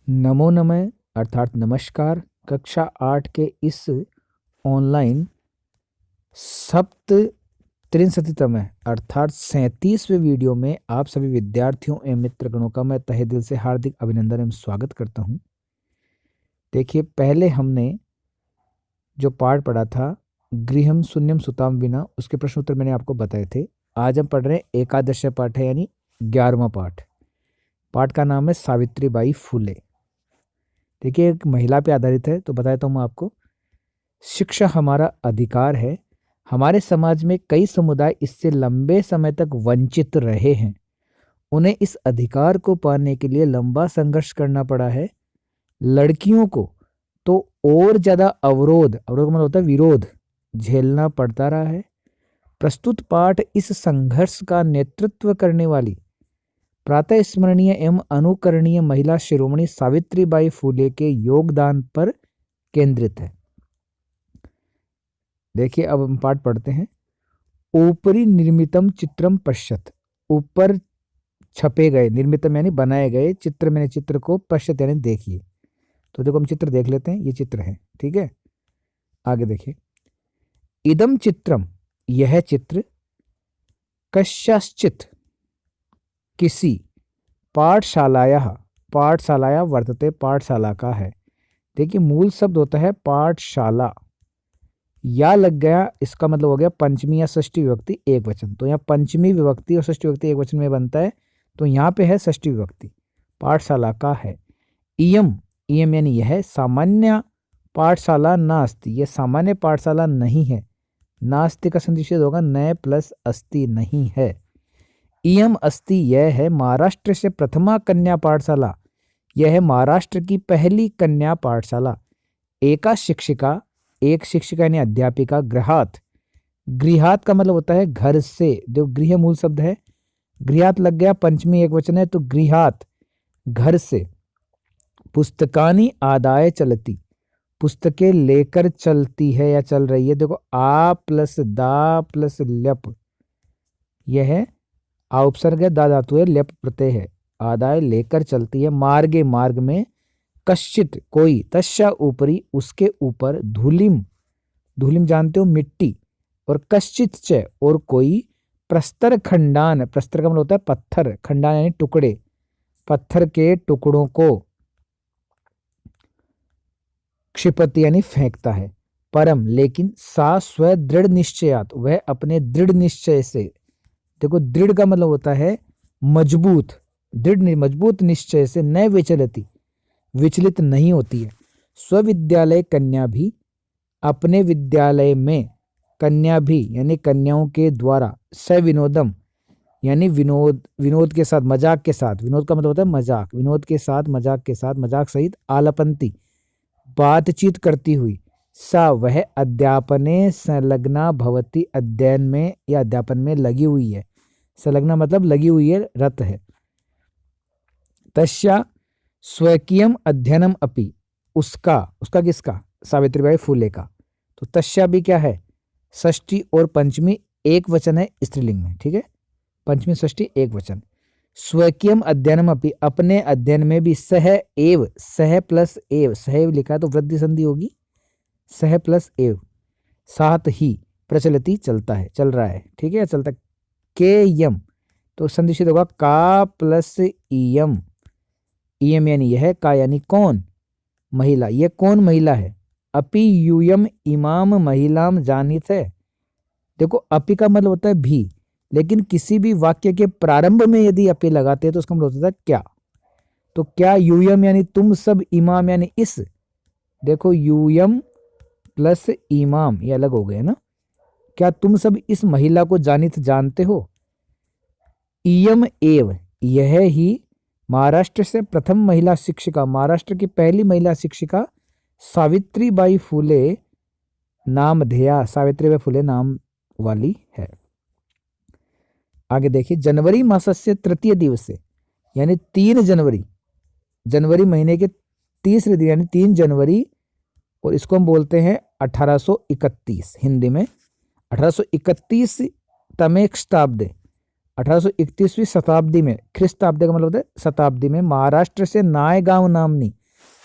नमो नमः अर्थात नमस्कार। कक्षा 8 के इस ऑनलाइन सप्त त्रिंशतितम अर्थात 37वें वीडियो में आप सभी विद्यार्थियों एवं मित्रगणों का मैं तहे दिल से हार्दिक अभिनंदन एवं स्वागत करता हूं। देखिए, पहले हमने जो पाठ पढ़ा था गृहम शून्यम सुताम विना, उसके प्रश्न उत्तर मैंने आपको बताए थे। आज हम पढ़ रहे हैं एकादश पाठ है, यानी 11वां पाठ। पाठ का नाम है सावित्रीबाई फुले। देखिए, एक महिला पे आधारित है, तो बताता हूँ मैं आपको। शिक्षा हमारा अधिकार है। हमारे समाज में कई समुदाय इससे लंबे समय तक वंचित रहे हैं। उन्हें इस अधिकार को पाने के लिए लंबा संघर्ष करना पड़ा है। लड़कियों को तो और ज्यादा अवरोध का मतलब होता है विरोध झेलना पड़ता रहा है। प्रस्तुत पाठ इस संघर्ष का नेतृत्व करने वाली प्रातः स्मरणीय एवं अनुकरणीय महिला शिरोमणि सावित्रीबाई फुले के योगदान पर केंद्रित है। देखिए, अब हम पाठ पढ़ते हैं। ऊपरी निर्मितम चित्रम पश्यत, ऊपर छपे गए, निर्मितम यानी बनाए गए, चित्र मैंने चित्र को, पश्यत यानी देखिए। तो देखो, हम चित्र देख लेते हैं। ये चित्र है, ठीक है। आगे देखिए। इदम चित्रम, यह चित्र, कस्यश्चित् किसी पाठशालाया, पाठशालाया वर्तते, पाठशाला का है। देखिए, मूल शब्द होता है पाठशाला, या लग गया, इसका मतलब हो गया पंचमी या षष्ठी विभक्ति एक वचन। तो यहाँ पंचमी विभक्ति और षष्ठी विभक्ति एक वचन में बनता है, तो यहाँ पे है षष्ठी विभक्ति, पाठशाला का है। इयम, इयम यानी यह, सामान्य पाठशाला नास्ति, यह सामान्य पाठशाला नहीं है। नास्ति का संदेश होगा न प्लस अस्ति, नहीं है। इयम अस्ति, यह है महाराष्ट्र से प्रथमा कन्या पाठशाला, यह है महाराष्ट्र की पहली कन्या पाठशाला। एका शिक्षिका, एक शिक्षिका यानी अध्यापिका, गृहात, गृहात का मतलब होता है घर से। जो गृह मूल शब्द है, गृहात लग गया, पंचमी एक वचन है, तो गृहात घर से। पुस्तकानि आदाय चलती, पुस्तकें लेकर चलती है या चल रही है। देखो, आ प्लस दा प्लस ल्यप, यह है आ उपसर्ग है, दा धातु है, ल्यप प्रत्यय है। आदाय लेकर चलती है। मार्गे, मार्ग में। कश्चित कोई, तस्या ऊपरी उसके ऊपर। धूलिम, धूलिम जानते हो मिट्टी। और कश्चित च और कोई। प्रस्तर खंडान, प्रस्तर का मतलब होता है पत्थर, खंडान यानी टुकड़े, पत्थर के टुकड़ों को। क्षिपति यानी फेंकता है। परम लेकिन, सा स्व दृढ़ निश्चयात, वह अपने दृढ़ निश्चय से। देखो, दृढ़ का मतलब होता है मजबूत, दृढ़ मजबूत निश्चय से। न विचलती, विचलित नहीं होती है। स्वविद्यालय कन्या भी, अपने विद्यालय में। कन्या भी यानी कन्याओं के द्वारा। सविनोदम यानी विनोद, विनोद के साथ, मजाक के साथ। विनोद का मतलब होता है मजाक, विनोद के साथ, मजाक के साथ, मजाक सहित। आलपंती, बातचीत करती हुई। सा वह, अध्यापने संलग्ना भवती, अध्ययन में या अध्यापन में लगी हुई है। संलग्ना मतलब लगी हुई है, रत है। तस्या स्वकीयम अध्ययनम अपि, उसका, उसका किसका, सावित्रीबाई फुले का। तो तस्या भी क्या है, षष्ठी और पंचमी एक वचन है स्त्रीलिंग में, ठीक है। पंचमी षष्ठी एक वचन। स्वकीयम अध्ययनम अपि, अपने अध्ययन में भी। सह एव, सह प्लस एव, सहैव लिखा है तो वृद्धि संधि होगी, सह प्लस एव, साथ ही। प्रचलती, चलता है, चल रहा है, ठीक है, चलता। के यम, तो संदिशित होगा का प्लस इयम, इयम यानी यह, का यानी कौन, महिला, यह कौन महिला है। अपि यूयम इमाम महिलाम जानित है। देखो, अपि का मतलब होता है भी, लेकिन किसी भी वाक्य के प्रारंभ में यदि अपि लगाते हैं तो उसका मतलब होता है क्या। तो क्या यूयम यानी तुम सब, इमाम यानी इस। देखो, यूयम प्लस इमाम ये अलग हो गए ना। क्या तुम सब इस महिला को जानित, जानते हो। इयम एव, यह ही महाराष्ट्र से प्रथम महिला शिक्षिका, महाराष्ट्र की पहली महिला शिक्षिका सावित्रीबाई फुले नामधेया, सावित्रीबाई फुले नाम वाली है। आगे देखिए। जनवरी मासस्य तृतीय दिवसे, यानी 3 जनवरी, जनवरी महीने के तीसरे दिन यानी 3 जनवरी, और इसको हम बोलते हैं 1831 हिंदी में। 1831 तमे शताब्दे, 1831वीं शताब्दी में, ख्रिस्ताब्दी का मतलब होता है शताब्दी में, महाराष्ट्र से नायगांव नामनी,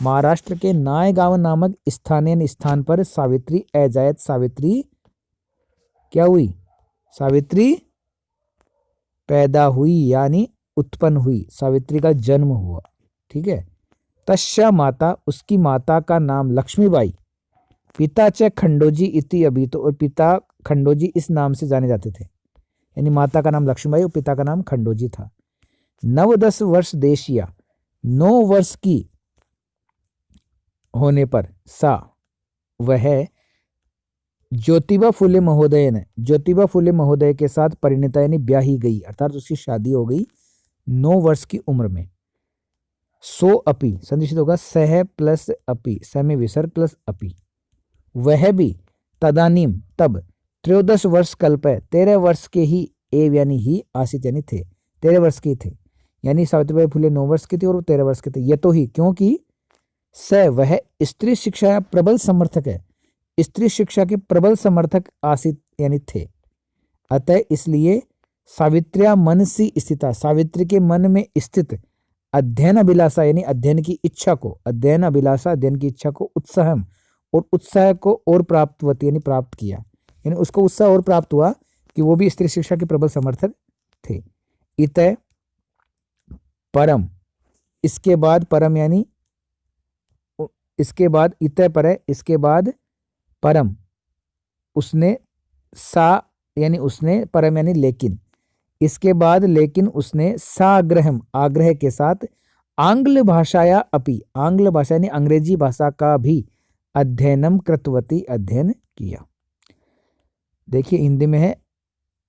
महाराष्ट्र के नायगांव नामक स्थानीय स्थान पर सावित्री अजायत सावित्री क्या हुई? सावित्री पैदा हुई यानी उत्पन्न हुई, सावित्री का जन्म हुआ। ठीक है। तस्या माता, उसकी माता का नाम लक्ष्मीबाई, पिता च खंडोजी इति अभितो, और पिता खंडोजी इस नाम से जाने जाते थे। यानी माता का नाम लक्ष्मीबाई और पिता का नाम खंडोजी था। 9-10 वर्ष देशिया, 9 वर्ष की होने पर सा वह ज्योतिबा फुले महोदय ने, ज्योतिबा फुले महोदय के साथ परिणीता यानी ब्याही गई, अर्थात उसकी शादी हो गई 9 वर्ष की उम्र में। सो अपि संदिग्ध होगा, सह प्लस अपि, सह विसर्ग प्लस अपि, वह भी तदानीम तब 13 वर्ष कल्प, 13 वर्ष के ही एव यानी ही आसित यानी थे, 13 वर्ष के थे। यानी सावित्रीबाई फुले 9 वर्ष की थी और वो 13 वर्ष के थे। ये तो ही क्योंकि स वह स्त्री शिक्षा प्रबल समर्थक है, स्त्री शिक्षा के प्रबल समर्थक आसित यानी थे। अतः इसलिए सावित्र्या मनसी स्थिता, सावित्री के मन में स्थित अध्ययन अभिलाषा यानी अध्ययन की इच्छा को, अध्ययन अभिलाषा अध्ययन की इच्छा को उत्साहम और उत्साह को और प्राप्तवती यानी प्राप्त किया, यानी उसको उत्साह और प्राप्त हुआ कि वो भी स्त्री शिक्षा के प्रबल समर्थक थे। इतः परम, इसके बाद परम यानी इसके बाद इतः पर है, इसके बाद परम, उसने सा यानी उसने, परम यानी लेकिन, इसके बाद लेकिन उसने साग्रहम आग्रह के साथ आंग्ल भाषाया अपि, आंग्ल भाषा यानी अंग्रेजी भाषा का भी अध्ययनम कृतवती अध्ययन किया। देखिए हिंदी में है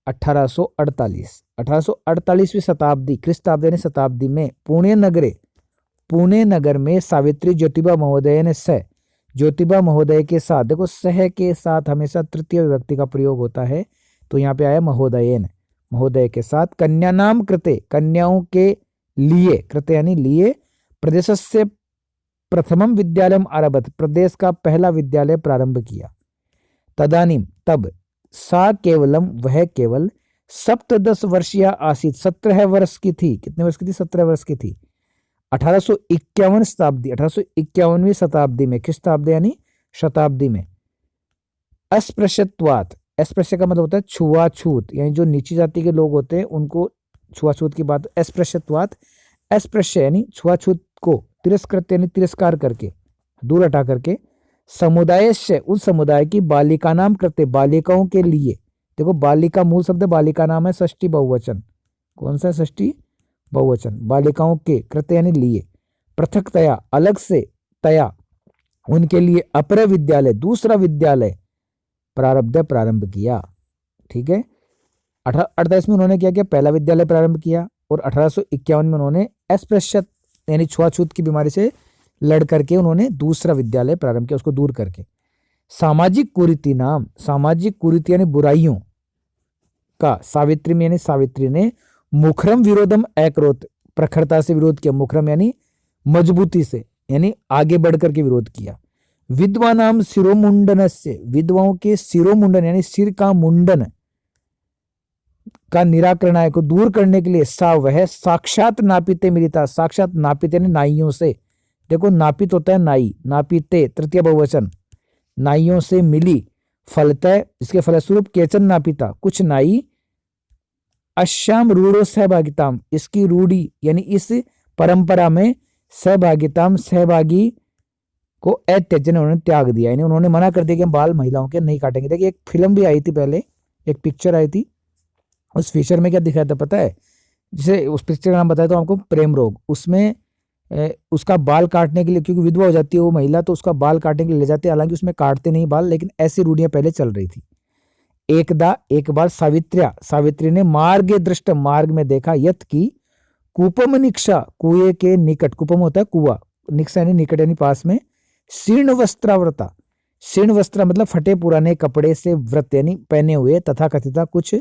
1848, 1848वीं शताब्दी ख्रीस्ताब्दी यानी शताब्दी में पुणे नगर में सावित्री ज्योतिबा महोदय ने स, ज्योतिबा महोदय के साथ, देखो सह के साथ हमेशा तृतीय विभक्ति का प्रयोग होता है, तो यहाँ पे आया महोदयन, महोदय के साथ, कन्या नाम कृते कन्याओं के लिए, कृते यानी लिए, प्रदेश से प्रथमम विद्यालयम आरभत, प्रदेश का पहला विद्यालय प्रारंभ किया। तदानीम तब सा केवलम वह केवल 17 वर्षीय आसित, 17 वर्ष की थी। कितने वर्ष की थी? 17 वर्ष की थी। 1851 शताब्दी, 1851वीं शताब्दी में, ख्रीस्ताब्दी यानी शताब्दी में, अस्पृश्यत्वात्, अस्पृश्य का मतलब होता है छुआछूत, यानी जो नीची जाति के लोग होते हैं उनको छुआछूत की बात, अस्पृश्यत्वात्, अस्पृश्य यानी छुआछूत को, तिरस्कृत यानी तिरस्कार करके, दूर हटा करके, समुदाय से उस समुदाय की, बालिका नाम करते बालिकाओं के लिए, देखो बालिका मूल शब्द बालिका नाम है, षष्ठी बहुवचन, कौन सा षष्ठी बहुवचन, बालिकाओं के, कृत्य यानी लिए, पृथकतया अलग से, तया उनके लिए, अपर विद्यालय दूसरा विद्यालय, प्रारंभ किया। ठीक है। 1848 में उन्होंने क्या किया? पहला विद्यालय प्रारंभ किया, और 1851 में उन्होंने अस्पृश्यत यानी छुआछूत की बीमारी से लड़ करके उन्होंने दूसरा विद्यालय प्रारंभ किया, उसको दूर करके। सामाजिक कुरीति नाम, सामाजिक कुरीति यानी बुराइयों का सावित्री में यानी सावित्री ने मुखरम विरोधम अकरोत, प्रखरता से विरोध किया, मुखरम यानी मजबूती से, यानी आगे बढ़कर के विरोध किया। विधवा नाम शिरोमुंडन से, विधवाओं के शिरोमुंडन यानी सिर का मुंडन का निराकरण को दूर करने के लिए, सा वह साक्षात नापिते मिलिता, साक्षात नापित यानी नाइयों से, देखो नापित होता है नाई, नापिते तृतीय बहुवचन, नाइयों से मिली, फलतः इसके फलस्वरूप केचन नापिता कुछ नाई, अश्याम रूढ़ो सहभागिताम इसकी रूढ़ी यानी इस परंपरा में सहभागिताम सहभागी को अत्यजन उन्होंने त्याग दिया, यानी उन्होंने मना कर दिया कि हम बाल महिलाओं के नहीं काटेंगे। देखिए एक फिल्म भी आई थी पहले, एक पिक्चर आई थी, उस फीचर में क्या दिखाया था पता है? जिसे उस पिक्चर का नाम बताया तो आपको, प्रेम रोग। उसमें उसका बाल काटने के लिए, क्योंकि विधवा हो जाती है वो महिला, तो उसका बाल काटने के लिए ले जाते हैं, हालांकि उसमें काटते नहीं बाल, लेकिन ऐसी रूढ़ियां पहले चल रही थी। एक बार सावित्री ने मार्ग दृष्ट मार्ग में देखा, यत की कूपम निक्षा कुएं के निकट, कूपम होता है कुआ, निक्षा यानी निकट यानी पास में, शीर्ण वस्त्राव्रता, शीर्ण वस्त्र मतलब फटे पुराने कपड़े से व्रत यानी पहने हुए, तथा कथिता कुछ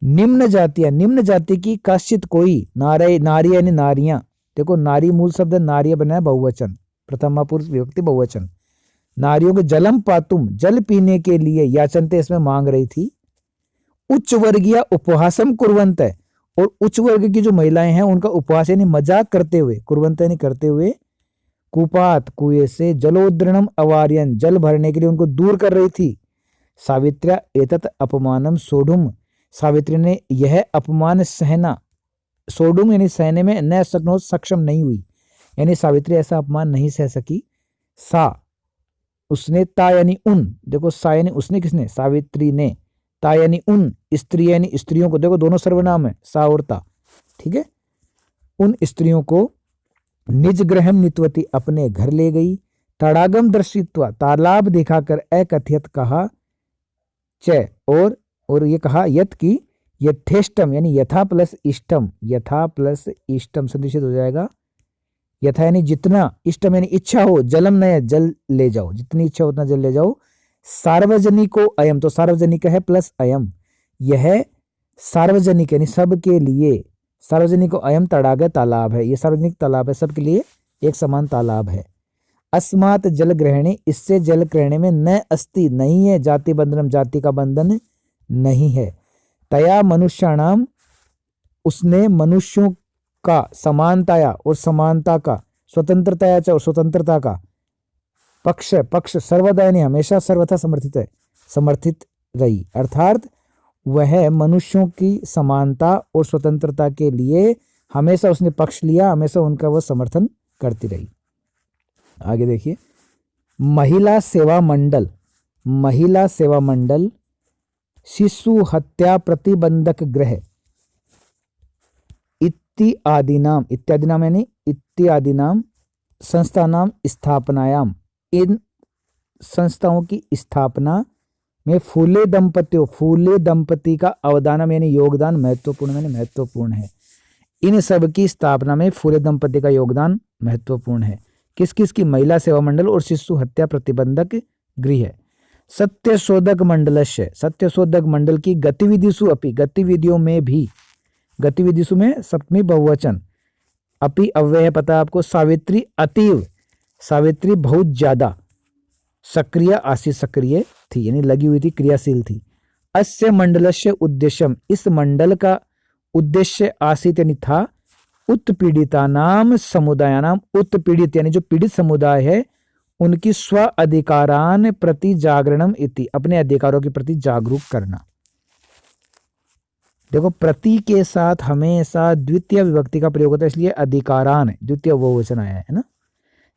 निम्न जाति की काश्चित कोई, नारी यानी नारियां, देखो नारी मूल शब्द नारियां बना है बहुवचन, प्रथमा पुरुष विभक्ति बहुवचन, नारियों के जलम पातुम जल पीने के लिए याचनते इसमें मांग रही थी। उच्च वर्गीय उपहासम कुर्वंत है, और उच्च वर्ग की जो महिलाएं हैं उनका उपवास यानी मजाक करते हुए, कुर्वंत यानी करते हुए, कूपात कुएं से जलोद्रणम अवार्यन जल भरने के लिए उनको दूर कर रही थी। सावित्र्या एतत् अपमानम सोढ़ुम, सावित्री ने यह अपमान सहना, सोढ़ुम यानी सहने में न सकनो सक्षम नहीं हुई, यानी सावित्री ऐसा अपमान नहीं सह सकी। सा उसने, ता यानी उन, देखो सा यानी उसने, किसने, सावित्री ने, ता यानी उन, स्त्री यानी स्त्रियों को, देखो दोनों सर्वनाम है सा और ता, ठीक है, उन स्त्रियों को निज ग्रहम नित्वती अपने घर ले गई। तड़ागम दर्शित्वा तालाब दिखाकर अकथयत कहा, च और ये कहा यत की यथेष्टम यानी यथा प्लस इष्टम, यथा प्लस इष्टम संदिग्ध हो जाएगा। यथा यानी जितना, इष्टम यानी इच्छा हो, जलम नय जल ले जाओ, जितनी इच्छा उतना जल ले जाओ। सार्वजनिको अयम, तो सार्वजनिक है प्लस अयम, यह सार्वजनिक यानी सबके लिए, सार्वजनिको अयम तड़ाग तालाब है, ये सार्वजनिक तालाब है, सबके लिए एक समान तालाब है। अस्मात् जल ग्रहणे, इससे जल ग्रहणे में न अस्ति नहीं है, जाति बंधनम जाति का बंधन नहीं है। तया मनुष्याणाम, उसने मनुष्यों का, समानताया और समानता का, स्वतंत्रताया और स्वतंत्रता का, पक्ष सर्वदा यानी हमेशा सर्वथा समर्थित है, समर्थित रही, अर्थात वह मनुष्यों की समानता और स्वतंत्रता के लिए हमेशा उसने पक्ष लिया, हमेशा उनका वह समर्थन करती रही। आगे देखिए, महिला सेवा मंडल, महिला सेवा मंडल शिशु हत्या प्रतिबंधक गृह इत्यादि नाम, इत्यादि नाम यानी इत्यादि नाम संस्था नाम स्थापनायाम, इन संस्थाओं की स्थापना में फूले दंपतियों, फूले दंपति का अवदानम यानी योगदान महत्वपूर्ण यानी महत्वपूर्ण है। इन सब की स्थापना में फूले दंपति का योगदान महत्वपूर्ण है। किस किस की, महिला सेवा मंडल और शिशु हत्या प्रतिबंधक गृह है। सत्यशोधक मंडलस्य, सत्यशोधक मंडल की गतिविधिषु अपि, गतिविधियों में भी, गतिविधिषु में सप्तमी बहुवचन, अपि अव्यय है पता आपको, सावित्री अतीव, सावित्री बहुत ज्यादा, सक्रिय आसी सक्रिय थी यानी लगी हुई थी, क्रियाशील थी। अस्य मंडलस्य उद्देश्यम, इस मंडल का उद्देश्य आसीत यानी था, उत्पीड़िता नाम समुदाय नाम, उत्पीड़ित यानी जो पीड़ित समुदाय है उनकी स्व अधिकारान प्रति जागरणम इति, अपने अधिकारों के प्रति जागरूक करना। देखो प्रति के साथ हमेशा द्वितीय विभक्ति का प्रयोग होता है, इसलिए अधिकारान द्वितीय बहुवचन आया है ना।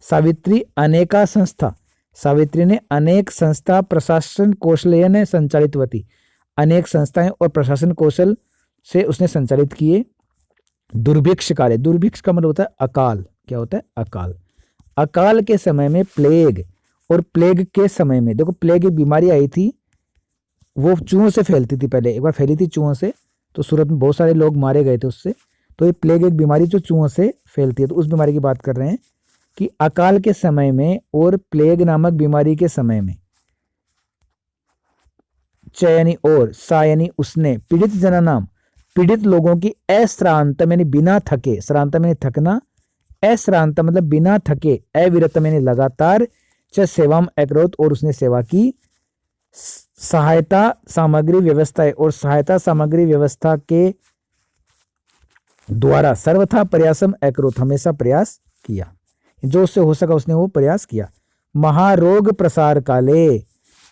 सावित्री अनेका संस्था, सावित्री ने अनेक संस्था प्रशासन कौशल्य संचालितवती, अनेक संस्थाएं और प्रशासन कौशल से उसने संचालित किए। दुर्भिक्ष काले, दुर्भिक्ष का मतलब होता है अकाल, क्या होता है अकाल, अकाल के समय में प्लेग, और प्लेग के समय में, देखो प्लेग एक बीमारी आई थी, वो चूहों से फैलती थी, पहले एक बार फैली थी चूहों से, तो सूरत में बहुत सारे लोग मारे गए थे उससे। तो ये प्लेग एक बीमारी जो चूहों से फैलती है, तो उस बीमारी की बात कर रहे हैं कि अकाल के समय में और प्लेग नामक बीमारी के समय में, च यानी और, सा यानी उसने, पीड़ित जना नाम, पीड़ित लोगों की अश्रांतम यानी बिना थके, श्रांतम यानी थकना, अश्रांत मतलब बिना थके, अविरतम यानी लगातार, च सेवाम अकरोत और उसने सेवा की, सहायता सामग्री व्यवस्था है और सहायता सामग्री व्यवस्था के द्वारा सर्वथा प्रयासम अकरोत हमेशा प्रयास किया, जो उससे हो सका उसने वो प्रयास किया। महारोग प्रसार काले,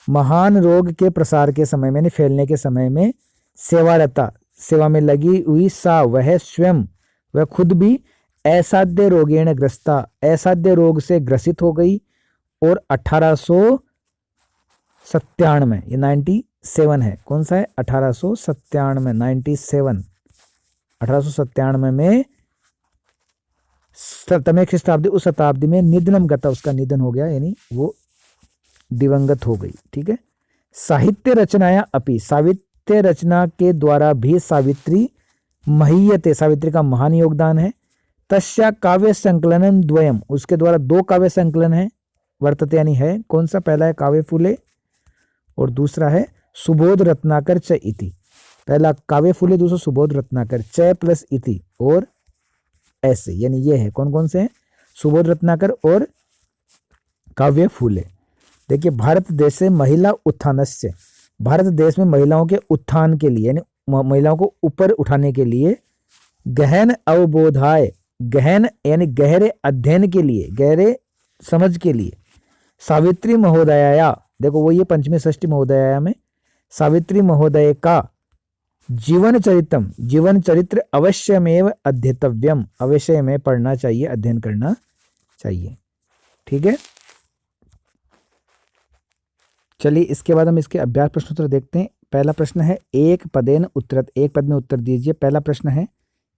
महान रोग के प्रसार के समय में, फैलने के समय में, सेवारता सेवा में लगी हुई, सा वह स्वयं, वह खुद भी, असाध्य रोगेण ग्रस्ता, असाध्य रोग से ग्रसित हो गई, और 1897, ये 97 है, कौन सा है 1897, 97, 1897 में तमेक शताब्दी, उस शताब्दी में निधनम गता, उसका निधन हो गया यानी वो दिवंगत हो गई, ठीक है। साहित्य रचनाया अपि, साहित्य रचना के द्वारा भी सावित्री महीयते, सावित्री का महान योगदान है। तस्या काव्य संकलनम द्वयम, उसके द्वारा 2 काव्य संकलन है, वर्तते यानी है, कौन सा, पहला है काव्य फूले और दूसरा है सुबोध रत्नाकर च इति, पहला काव्य फूले, दूसरा सुबोध रत्नाकर, च प्लस इति और ऐसे, यानी ये है, कौन कौन से हैं, सुबोध रत्नाकर और काव्य फूले। देखिए भारत देश से महिला उत्थानस्य, भारत देश में महिलाओं के उत्थान के लिए यानी महिलाओं को ऊपर उठाने के लिए गहन अवबोधाय, गहन यानी गहरे अध्ययन के लिए, गहरे समझ के लिए सावित्री महोदया, देखो वो ये पंचमी षष्ठी महोदया में सावित्री महोदय का जीवन चरितम, जीवन चरित्र अवश्यमेव अध्येतव्यम, अवश्य में पढ़ना चाहिए, अध्ययन करना चाहिए। ठीक है, चलिए इसके बाद हम इसके अभ्यास प्रश्नोत्तर देखते हैं। पहला प्रश्न है एक पदेन उत्तरत, एक पद में उत्तर दीजिए। पहला प्रश्न है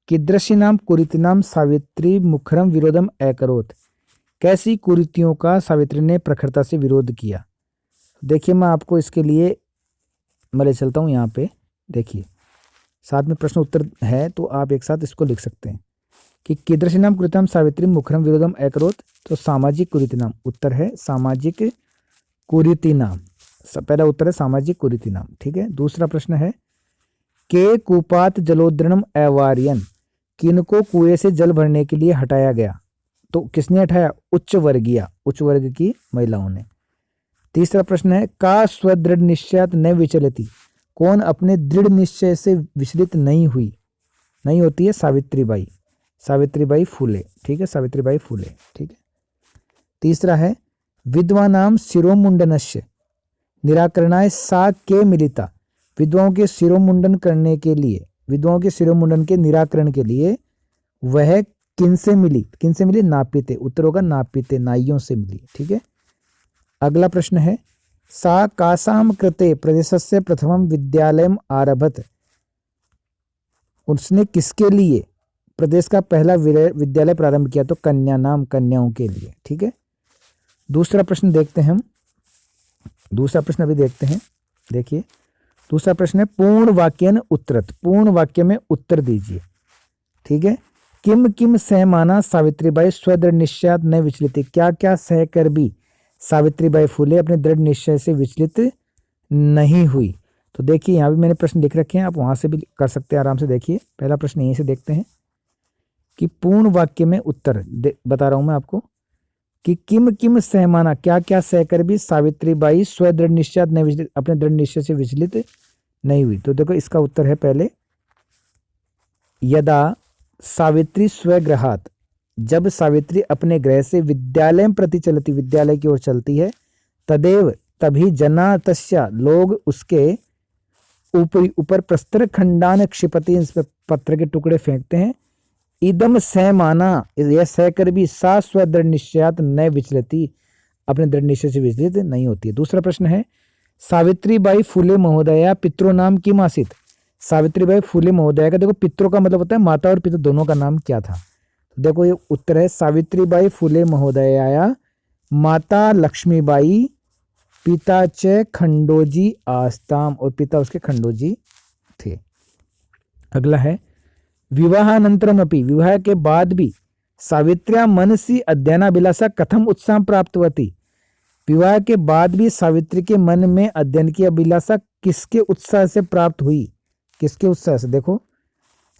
कीदृशीनाम कुरीतिनाम सावित्री मुखरम विरोधम अकरोत्, कैसी कुरीतियों का सावित्री ने प्रखरता से विरोध किया। देखिए मैं आपको इसके लिए मैं ले चलता हूँ यहाँ पे, देखिए साथ में प्रश्न उत्तर है तो आप एक साथ इसको लिख सकते हैं कि कीदृशीनाम कुरीतिनाम सावित्री मुखरम विरोधम अकरोत्, तो सामाजिक कुरीतिनाम, उत्तर है सामाजिक कुरीतिनाम, पहला उत्तर है सामाजिक कुरीतिनाम। ठीक है, दूसरा प्रश्न है के कूपात जलोद्रणम अवार्यन, किनको कुएं से जल भरने के लिए हटाया गया, तो किसने हटाया, उच्च वर्गीय, उच्च वर्ग की महिलाओं ने। तीसरा प्रश्न है का स्वदृढ़ निश्चयात न विचलती, कौन अपने दृढ़ निश्चय से विचलित नहीं हुई, नहीं होती है, सावित्रीबाई, सावित्रीबाई फूले। ठीक है, सावित्रीबाई फूले। ठीक है, तीसरा है विद्वानाम शिरोमुंडनस्य निराकरणाय सा के मिलिता, विधवाओं के शिरोमुंडन करने के लिए, विधवाओं के शिरोमुंडन के निराकरण के लिए वह किनसे मिली, किनसे मिली, नापिते, उत्तर होगा नापिते, नाइयों से मिली। ठीक है, अगला प्रश्न है सा कासाम कृते प्रदेशस्य प्रथमम विद्यालयम आरभत, उसने किसके लिए प्रदेश का पहला विद्यालय प्रारंभ किया, तो कन्या नाम, कन्याओं के लिए। ठीक है, दूसरा प्रश्न देखते हैं हम, दूसरा प्रश्न अभी देखते हैं। देखिए दूसरा प्रश्न है पूर्ण वाक्यन उत्तरत, पूर्ण वाक्य में उत्तर दीजिए। ठीक है, किम किम सहमाना सावित्रीबाई स्वदृढ़ निश्चयात न विचलित, क्या क्या सहकर भी सावित्रीबाई फूले अपने दृढ़ निश्चय से विचलित नहीं हुई। तो देखिए यहाँ भी मैंने प्रश्न लिख रखे हैं, आप वहां से भी कर सकते हैं आराम से। देखिए पहला प्रश्न यहीं से देखते हैं कि पूर्ण वाक्य में उत्तर बता रहा हूं मैं आपको कि किम किम सहमाना, क्या क्या सहकर भी सावित्रीबाई स्वदृढ़ निश्चय नहीं विचलित, अपने दृढ़ निश्चय से विचलित नहीं हुई। तो देखो इसका उत्तर है पहले यदा सावित्री स्वगृहात, जब सावित्री अपने गृह से विद्यालय प्रति चलती, विद्यालय की ओर चलती है, तदेव तभी जना तस्या, लोग उसके ऊपर प्रस्तर खंडान क्षिपति, इस पर पत्थर के टुकड़े फेंकते हैं। इदम सहमाना, यह सहकर भी सा स्वदृढ़ निश्चयात न विचलती, अपने दृढ़ निश्चय से विचलित नहीं होती है। दूसरा प्रश्न है सावित्रीबाई फूले महोदया पितृ नाम किम आसीत, सावित्रीबाई फूले महोदया का देखो पितरों का मतलब होता है माता और पिता दोनों का नाम क्या था। तो देखो ये उत्तर है सावित्रीबाई फूले महोदया माता लक्ष्मीबाई, पिता च खंडोजी आस्ताम, और पिता उसके खंडोजी थे। अगला है विवाहानंतरम अपि, विवाह के बाद भी सावित्र्या मनसी अध्ययनाभिलाषा कथम उत्साह प्राप्तवती, विवाह के बाद भी सावित्री के मन में अध्ययन की अभिलाषा किसके उत्साह से प्राप्त हुई, किसके उत्साह से। देखो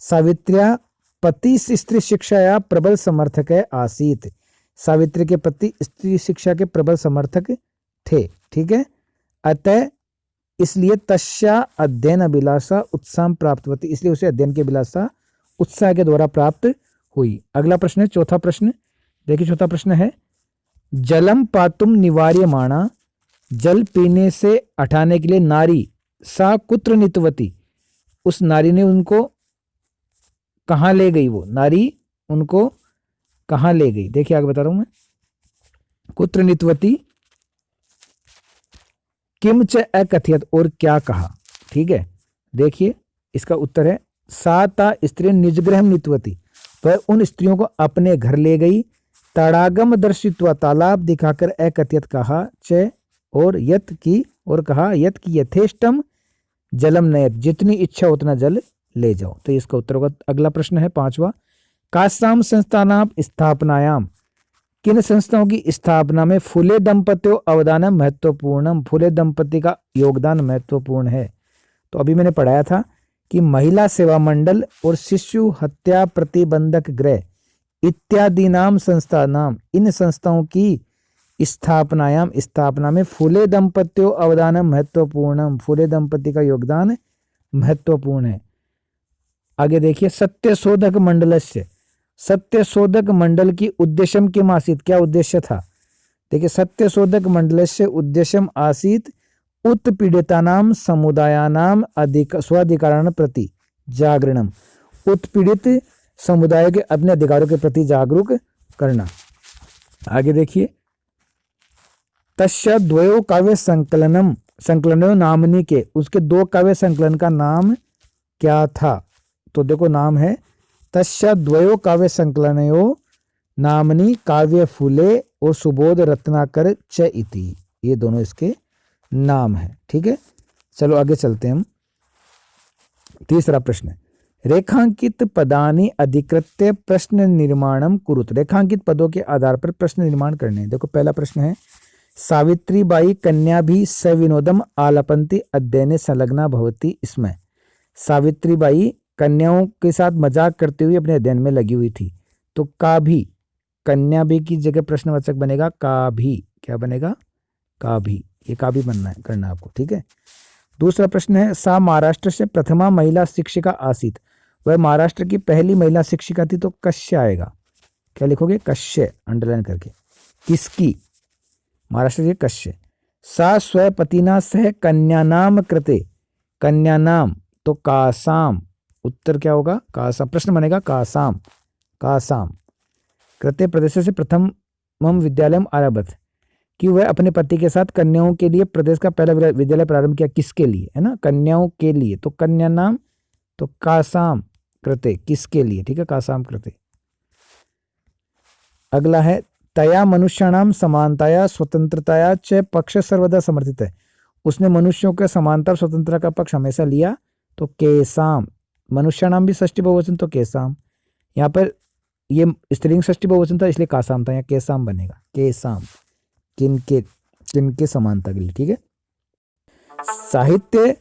सावित्र्या पति स्त्री शिक्षाया प्रबल समर्थक आसीत, सावित्री के पति स्त्री शिक्षा के प्रबल समर्थक थे। ठीक है, अतः इसलिए तस्या अध्ययन अभिलाषा उत्साह प्राप्तवती, इसलिए उसे अध्ययन की अभिलाषा उत्साह के द्वारा प्राप्त हुई। अगला प्रश्न है चौथा प्रश्न, देखिए चौथा प्रश्न है जलम पातुम निवार्यमाणा, जल पीने से हटाने के लिए नारी सा कुत्र नितवती, उस नारी ने उनको कहाँ ले गई, वो नारी उनको कहाँ ले गई। देखिए आगे बता रहा हूं मैं, कुत्र नितवती किम च अकथयत, और क्या कहा। ठीक है, देखिए इसका उत्तर है साता स्त्री निजग्रह नीतवती, वह उन स्त्रियों को अपने घर ले गई। तड़ागम दर्शित्वा, तालाब दिखाकर अकथयत कहा, च और यत की, और कहा यत की यथेष्टम जलम नयत, जितनी इच्छा उतना जल ले जाओ। तो इसका उत्तर होगा। अगला प्रश्न है पांचवा कासाम संस्थानाम स्थापनायाम, किन संस्थाओं की स्थापना में फूले दंपत्यों अवदान महत्वपूर्णम, फूले दंपति का योगदान महत्वपूर्ण है। तो अभी मैंने पढ़ाया था कि महिला सेवा मंडल और शिशु हत्या प्रतिबंधक गृह इत्यादि नाम संस्था नाम, इन संस्थाओं की स्थापनायाम, स्थापना में फूले दंपत्यों अवदान महत्वपूर्णम, फूले दंपति का योगदान महत्वपूर्ण है। आगे देखिए, सत्यशोधक मंडलस्य, सत्यशोधक मंडल की उद्देश्यम किम आसीत, क्या उद्देश्य था? देखिए, सत्यशोधक मंडलस्य उद्देश्यम आसीत उत्पीड़ितानां समुदायानां स्वाधिकारान् प्रति जागरणम, उत्पीड़ित समुदाय के अपने अधिकारों के प्रति जागरूक करना। आगे देखिए, तस्य द्वयो काव्य संकलनों नामनी के, उसके 2 काव्य संकलन का नाम क्या था? तो देखो, नाम है तस्य द्वयो काव्य संकलनयों नामनी काव्य फूले और सुबोध रत्नाकर च इति, ये दोनों इसके नाम है। ठीक है, चलो आगे चलते हैं हम। तीसरा प्रश्न, रेखांकित पदानि अधिकृत्य प्रश्न निर्माणम कुरुत, रेखांकित पदों के आधार पर प्रश्न निर्माण करने। देखो, पहला प्रश्न है, सावित्रीबाई कन्या भी सविनोदम आलपंती अध्ययने संलग्ना भवती, इसमें सावित्रीबाई कन्याओं के साथ मजाक करते हुए अपने अध्ययन में लगी हुई थी। तो का भी, कन्या भी की जगह प्रश्नवाचक बनेगा का भी, क्या बनेगा? का भी, ये का भी बनना है, करना आपको। ठीक है, दूसरा प्रश्न है, सा महाराष्ट्र से प्रथमा महिला शिक्षिका आसीत, वह महाराष्ट्र की पहली महिला शिक्षिका थी। तो कश्य आएगा, क्या लिखोगे? कश्य, अंडरलाइन करके। किसकी? महाराष्ट्र के कश्य। सा स्वपतिना सह कन्यानाम कृते, कन्यानाम तो कासाम, उत्तर क्या होगा? कासाम, प्रश्न बनेगा कासाम, कासाम कृते प्रदेश से प्रथम विद्यालय आरभत, कि वह अपने पति के साथ कन्याओं के लिए प्रदेश का पहला विद्यालय प्रारंभ किया। किसके लिए? है ना, कन्याओं के लिए। तो कन्या नाम तो कासाम कृते, किसके लिए? ठीक है, कासाम कृते। अगला है, तया मनुष्याणाम समानताया स्वतंत्रताया च पक्ष सर्वदा समर्थित है, उसने मनुष्यों के समानता और स्वतंत्रता का पक्ष हमेशा लिया। तो केसाम, मनुष्याणाम भी षष्ठी बहुवचन, तो केसाम। यहाँ पर ये स्त्रीलिंग षष्ठी बहुवचन था, इसलिए कासाम था, यहाँ केसाम बनेगा। केसाम, किनके, किनके समानता के लिए। ठीक है, साहित्य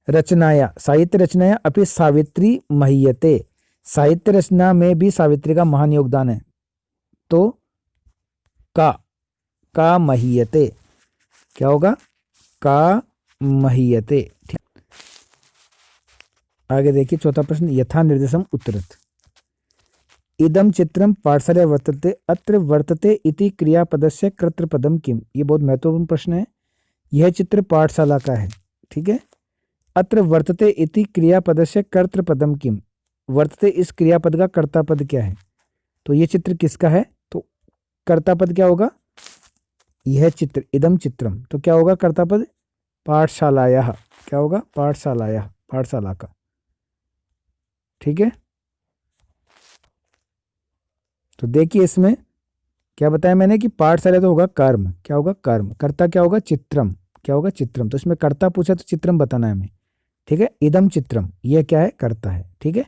रचनाया अपनी सावित्री महीयते, साहित्य रचना में भी सावित्री का महान योगदान है। तो का महीयते, क्या होगा? का महीयते। ठीक, आगे देखिए, चौथा प्रश्न, यथा निर्देशम उत्तरत, इदम चित्रम पाठशाला वर्तते, अत्र वर्तते इति क्रियापदस्य कर्तृपदम किम, ये बहुत महत्वपूर्ण प्रश्न है। यह चित्र पाठशाला का है। ठीक है, अत्र वर्तते इति क्रियापदस्य कर्तृपदम किम, वर्तते इस क्रियापद का कर्तापद क्या है? तो ये चित्र किसका है? तो कर्तापद क्या होगा? यह चित्र, इदम चित्रम, तो क्या होगा कर्तापद? पाठशालायाः, क्या होगा? पाठशालायाः, पाठशाला का। ठीक है, तो देखिए इसमें क्या बताया मैंने कि पाठशाला तो होगा कर्म, क्या होगा? कर्म। कर्ता क्या होगा? चित्रम, क्या होगा? चित्रम। तो इसमें कर्ता पूछा तो चित्रम बताना है हमें। ठीक है, इदम चित्रम, ये क्या है? कर्ता है। ठीक है,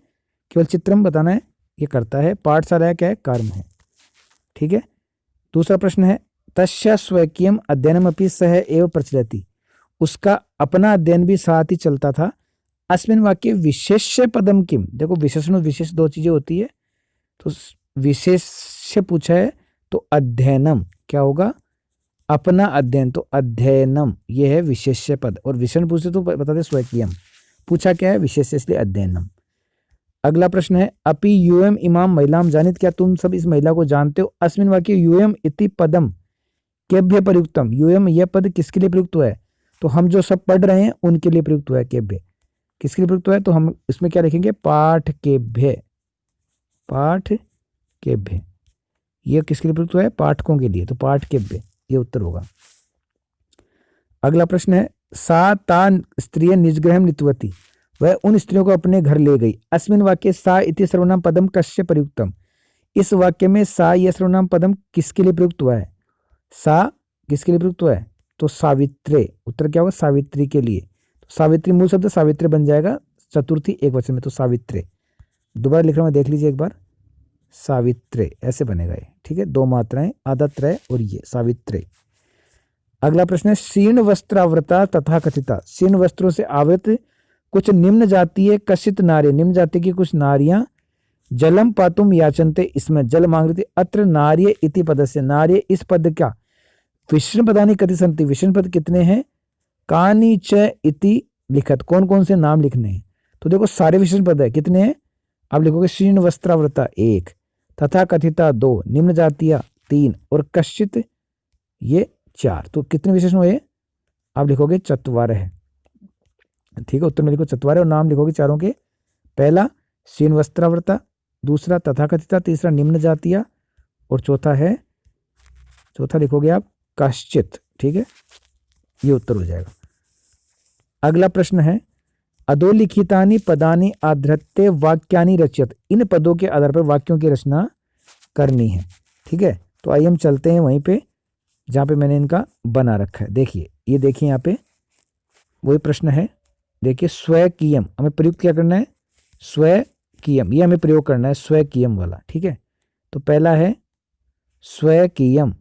केवल चित्रम बताना है, ये कर्ता है। पाठशाला क्या है? कर्म है। ठीक है, दूसरा प्रश्न है, तस्य स्वकीयम अध्ययनमपि सह एव प्रचलति, उसका अपना अध्ययन भी साथ ही चलता था। अस्मिन् वाक्ये विशेष्य पदम किम, देखो विशेषण और विशेष 2 चीजें होती है। तो विशेष पूछा है तो अध्ययनम, क्या होगा? अपना अध्ययन, तो अध्ययनम, ये है विशेष्य पद। और विशेषण पूछे तो बता दे स्वकीयम, पूछा क्या है? विशेष्य, इसलिए अध्ययनम। अगला प्रश्न है, अपि यूएम इमाम महिलाम जानित, क्या तुम सब इस महिला को जानते हो? अस्मिन् वाक्ये यूएम इति पदम केभ्य प्रयुक्तम, यूएम यह पद किसके लिए प्रयुक्त हुआ है? तो हम जो सब पढ़ रहे हैं उनके लिए प्रयुक्त हुआ है। केभ्य किसके लिए प्रयुक्त हुआ है? तो हम इसमें क्या लिखेंगे? पाठ केभ्य, पाठ केभ्य, ये किसके लिए प्रयुक्त हुआ है? पाठकों के लिए, तो पाठ केभ्य, ये उत्तर होगा। अगला प्रश्न है, सा ता स्त्रिय निजग्रहम नीतवती, वह उन स्त्रियों को अपने घर ले गई। अस्मिन् वाक्ये सा इति सर्वनाम पदम कस्य प्रयुक्तम, इस वाक्य में सा यह सर्वनाम पदम किसके लिए प्रयुक्त हुआ है? सा किसके लिए प्रयुक्त हुआ है? तो सावित्रे, उत्तर क्या होगा? सावित्री के लिए। तो सावित्री मूल शब्द सावित्रे बन जाएगा चतुर्थी एक वचन में, तो सावित्रे। दोबारा लिख रहा हूं, देख लीजिए एक बार, सावित्रे ऐसे बनेगा ये। ठीक है, 2 मात्राएं, आदत्रय और ये सावित्रे। अगला प्रश्न है, शीर्ण वस्त्रावृता तथा कथिता, शीर्ण वस्त्रों से आवृत कुछ निम्न जातीय कशित नारी, निम्न जाति की कुछ नारियां जलम पातुम याचनते, इसमें जल मांग रही थी। अत्र नार्य इति पदस्य, नार्य इस पद का विशेषण पदानि कति संति, विशेषण पद कितने हैं? कानि च इति लिखत, कौन कौन से नाम लिखने हैं? तो देखो सारे विशेषण पद है, कितने हैं? आप लिखोगे श्रीणवस्त्रावृता 1, तथा कथिता 2, निम्न जातिया 3 और कश्चित ये 4। तो कितने विशेषण हुए? आप लिखोगे चत्वारः। ठीक है, उत्तर में लिखो चत्वारः और नाम लिखोगे चारों के। पहला श्रीणवस्त्रावृता, दूसरा तथाकथिता, तीसरा निम्न जातिया और चौथा लिखोगे आप कश्चित। ठीक है, ये उत्तर हो जाएगा। अगला प्रश्न है अधोलिखितानि पदानि आधृत्य वाक्यानि रचयत। इन पदों के आधार पर वाक्यों की रचना करनी है। ठीक है, तो आइए हम चलते हैं वहीं पे जहाँ पे मैंने इनका बना रखा है। देखिए, ये देखिए यहाँ पे वही प्रश्न है। देखिए स्वकीयम, हमें प्रयुक्त क्या करना है? स्वकीयम, ये हमें प्रयोग करना है स्वकीयम वाला। ठीक है, तो पहला है स्वकीयम,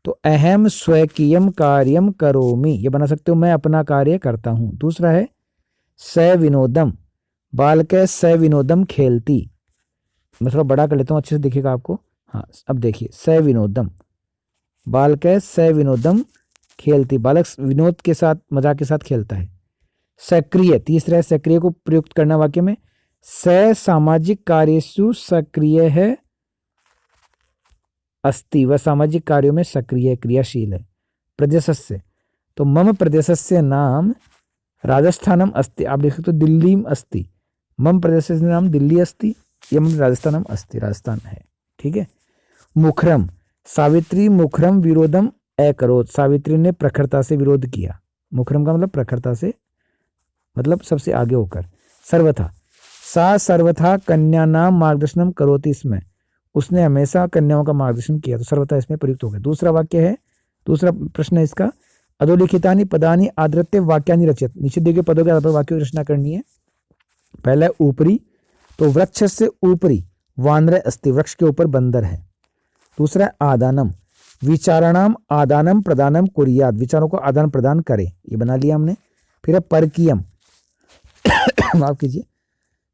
तो अहम स्वकीयम कार्यम करोमि, ये बना सकते हो मैं अपना कार्य करता हूँ। दूसरा है सविनोदम, बालक सविनोदम खेलती। मैं थोड़ा बड़ा कर लेता हूँ, अच्छे से दिखेगा आपको। हाँ, अब देखिए सविनोदम, बालक सविनोदम खेलती, बालक विनोद के साथ मजाक के साथ खेलता है। सक्रिय, तीसरा है सक्रिय को प्रयुक्त करना वाक्य में। स सामाजिक कार्येषु सक्रिय है अस्ति, वह सामाजिक कार्यों में सक्रिय क्रियाशील है। प्रदेशस्य, तो मम प्रदेशस्य नाम राजस्थानम अस्ति, आप लिख सकते हो दिल्लीम अस्ति। मम प्रदेशस्य नाम दिल्ली अस्ति, यह मम राजस्थानम अस्ति, राजस्थान है। ठीक है। मुखरम, सावित्री मुखरम विरोधम अकरोत्, सावित्री ने प्रखरता से विरोध किया। मुखरम का मतलब प्रखरता से, मतलब सबसे आगे होकर। सर्वथा, सा सर्वथा कन्यानाम मार्गदर्शनम करोति स्म, उसने हमेशा कन्याओं का मार्गदर्शन किया, तो सर्वथा इसमें प्रयुक्त हो गया। दूसरा वाक्य है, दूसरा प्रश्न है इसका अधोलिखितानि पदानि आधृत्य वाक्यानि रचयत, नीचे दिए गए पदों के आधार पर वाक्यों की रचना करनी है। पहला है ऊपरी, तो वृक्ष से ऊपरी वानर अस्ति, वृक्ष के ऊपर बंदर है। दूसरा है आदानम, विचाराणाम आदानम प्रदानम कुर्यात, विचारों को आदान प्रदान करे, ये बना लिया हमने। फिर है परकीयम, माफ कीजिए,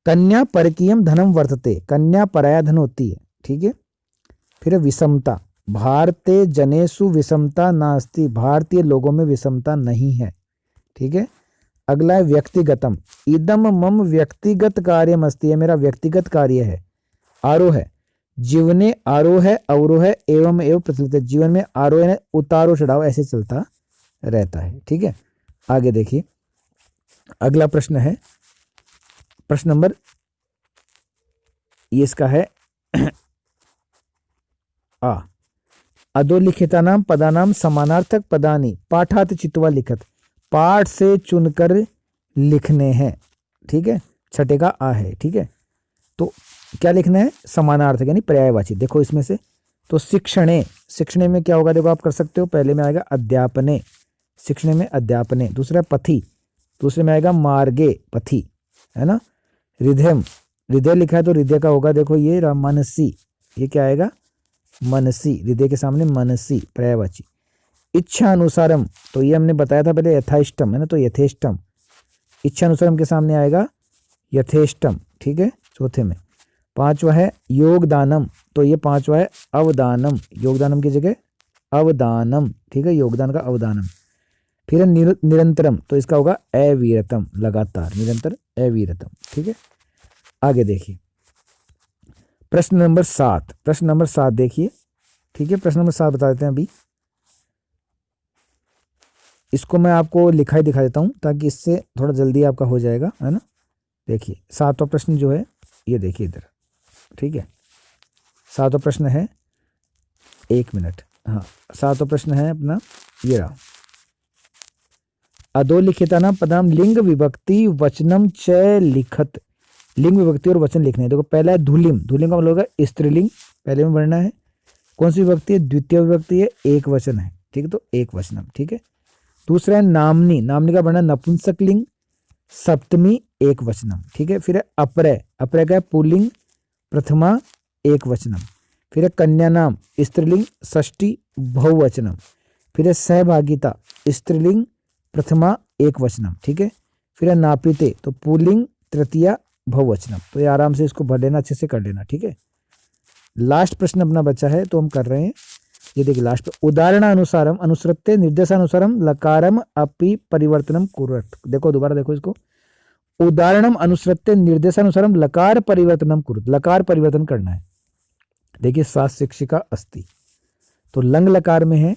कन्या परकीयम धनम वर्तते, कन्या पराया धन होती है। ठीक है। फिर विषमता, भारतीय जनेषु विषमता नास्ति, भारतीय लोगों में विषमता नहीं है। ठीक है। अगला है व्यक्तिगतम, इदम मम व्यक्तिगत कार्यम अस्ति, यह मेरा व्यक्तिगत कार्य है। आरोह, जीवने आरोह अवरोह एवं एवं प्रचलित, जीवन में आरोह उतारो चढ़ाव ऐसे चलता रहता है। ठीक है। आगे देखिए, अगला प्रश्न है प्रश्न नंबर, ये इसका है आ अधोलिखितानाम पदानाम समानार्थक पदानि पाठात चित्वा लिखत, पाठ से चुनकर लिखने हैं। ठीक है, छठे का आ है। ठीक है, तो क्या लिखना है? समानार्थक यानी पर्यायवाची। देखो इसमें से, तो शिक्षणे, शिक्षणे में क्या होगा? देखो आप कर सकते हो, पहले में आएगा अध्यापने, शिक्षणे में अध्यापने। दूसरा पथि, दूसरे में आएगा मार्गे पथि, है ना। हृदयम, हृदय लिखा है तो हृदय का होगा, देखो ये मनसी, ये क्या आएगा? मनसी, हृदय के सामने मनसी पर्यायवाची। इच्छा अनुसारम, तो ये हमने बताया था पहले यथाइष्टम, है ना, तो यथेष्टम, इच्छा अनुसारम के सामने आएगा यथेष्टम। ठीक है, चौथे में। पांचवा है योगदानम, तो ये पांचवा है अवदानम, योगदानम की जगह अवदानम। ठीक है, योगदान का अवदानम। फिर है निरंतरम, तो इसका होगा अविरतम, लगातार, निरंतर अविरतम। ठीक है। आगे देखिए प्रश्न नंबर 7, प्रश्न नंबर 7 देखिए। ठीक है, प्रश्न नंबर 7 बता देते हैं अभी। इसको मैं आपको लिखाई दिखा देता हूं ताकि इससे थोड़ा जल्दी आपका हो जाएगा, है ना। देखिए 7वां प्रश्न जो है, ये देखिए इधर। ठीक है, 7वां प्रश्न है, 1 मिनट, हाँ 7वां प्रश्न है अपना ये रहा। अधोलिखितानाम पदाम लिंग विभक्ति वचनम च लिखत, लिंग विभक्ति और वचन लिखने। देखो पहला है धुलिम, धुलिम का मतलब होगा स्त्रीलिंग, पहले में बढ़ना है। कौन सी विभक्ति है? द्वितीय विभक्ति है, एक वचन है। ठीक है, तो एक वचनम। ठीक है। दूसरा है नामनी, नामनी का बढ़ना नपुंसक लिंग, सप्तमी एक वचनम। ठीक है। फिर है अपरय, अपरय का पुल्लिंग, प्रथमा एक वचनम। फिर है कन्या नाम, स्त्रीलिंग, षष्ठी बहुवचनम। फिर है सहभागिता, स्त्रीलिंग, प्रथमा एक वचनम। ठीक है। फिर है नापिते, तो पुल्लिंग, तृतीया बहुवचनम। तो ये आराम से इसको भर लेना, अच्छे से कर लेना। ठीक है। लास्ट प्रश्न अपना बचा है, तो हम कर रहे हैं, ये देखिए लास्ट। उदाहरणानुसारम अनुसृत्य निर्देशानुसारम लकारम अपि परिवर्तनम कुर्वत। देखो दोबारा देखो इसको, उदाहरणम अनुसृत्य निर्देशानुसारम लकार परिवर्तनम कुरुत, लकार परिवर्तन करना है। देखिए सा शिक्षिका अस्ति, तो लंग लकार में है,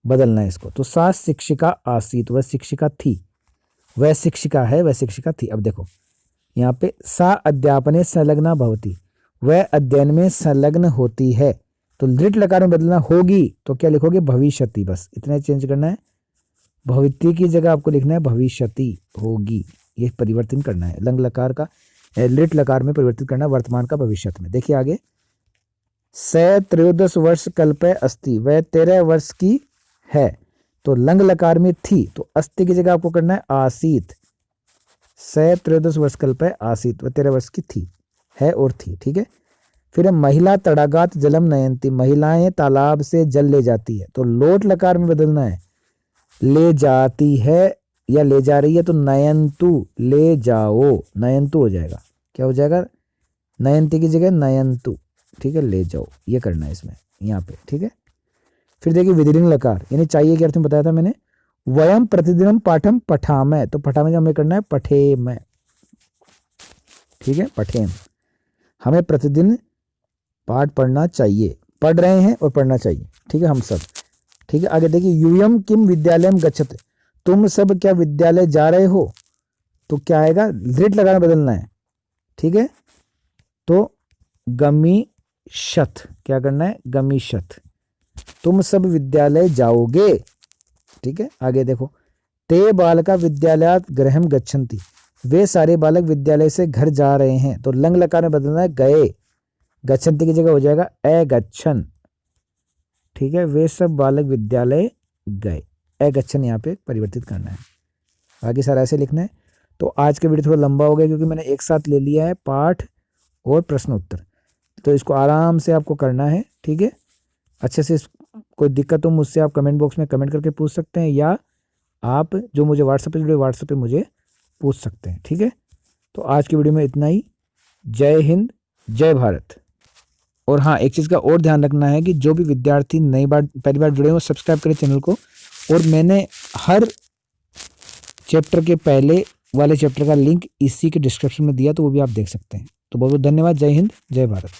बदलना है इसको। तो सा शिक्षिका आसीत, वह शिक्षिका थी, वह शिक्षिका है, वह शिक्षिका थी। अब देखो यहाँ पे सा अध्यापने संलग्ना भवती, वह अध्ययन में संलग्न होती है। तो लिट लकार में बदलना होगी, तो क्या लिखोगे भविष्यति, बस इतना चेंज करना है। भविष्य की जगह आपको लिखना है भविष्यति होगी, ये परिवर्तन करना है। लंग लकार का लिट लकार में परिवर्तित करना है, वर्तमान का भविष्य में। देखिए आगे, स 13 वर्ष कल्पे अस्ति, वह 13 वर्ष की है। तो लंग लकार में थी, तो अस्ति की जगह आपको करना है आसीत। स 13 वर्ष कल्पे आसीत, वह 13 वर्ष की थी, है और थी, ठीक है। फिर महिला तड़ागात जलम नयंती, महिलाएं तालाब से जल ले जाती है। तो लोट लकार में बदलना है, ले जाती है या ले जा रही है, तो नयंतु, ले जाओ, नयंतु हो जाएगा। क्या हो जाएगा, नयंती की जगह नयंतु, ठीक है, ले जाओ, ये करना है इसमें यहाँ पे, ठीक है। फिर देखिए विधिलिंग लकार, यानी चाहिए के अर्थ में बताया था मैंने। वयम प्रतिदिनम पाठम पठामय, तो पठामय हमें करना है पठेमय, ठीक है, पठेम, हमें प्रतिदिन पाठ पढ़ना चाहिए, पढ़ रहे हैं और पढ़ना चाहिए, ठीक है, हम सब, ठीक है। आगे देखिए, यूयम किम विद्यालयम गच्छते, तुम सब क्या विद्यालय जा रहे हो, तो क्या आएगा, लिट लगाना बदलना है, ठीक है। तो गमीशत, क्या करना है, गमीशत, तुम सब विद्यालय जाओगे, ठीक है। आगे देखो, ते बालका विद्यालयात गृहम गच्छन्ति, वे सारे बालक विद्यालय से घर जा रहे हैं। तो लंग लकार में बदलना है गए, गच्छन्ति की जगह हो जाएगा अगच्छन, ठीक है, वे सब बालक विद्यालय गए, अगच्छन यहाँ पे परिवर्तित करना है। बाकी सारा ऐसे लिखना है। तो आज का वीडियो थोड़ा लंबा हो गया क्योंकि मैंने एक साथ ले लिया है पाठ और प्रश्न उत्तर, तो इसको आराम से आपको करना है, ठीक है। अच्छे से कोई दिक्कत हो मुझसे आप कमेंट बॉक्स में कमेंट करके पूछ सकते हैं, या आप जो मुझे व्हाट्सएप पे जुड़े व्हाट्सएप पे मुझे पूछ सकते हैं, ठीक है। तो आज की वीडियो में इतना ही। जय हिंद, जय भारत। और हाँ, एक चीज़ का और ध्यान रखना है कि जो भी विद्यार्थी नई बार पहली बार जुड़े हो सब्सक्राइब करें चैनल को, और मैंने हर चैप्टर के पहले वाले चैप्टर का लिंक इसी के डिस्क्रिप्शन में दिया, तो वो भी आप देख सकते हैं। तो बहुत बहुत धन्यवाद। जय हिंद, जय भारत।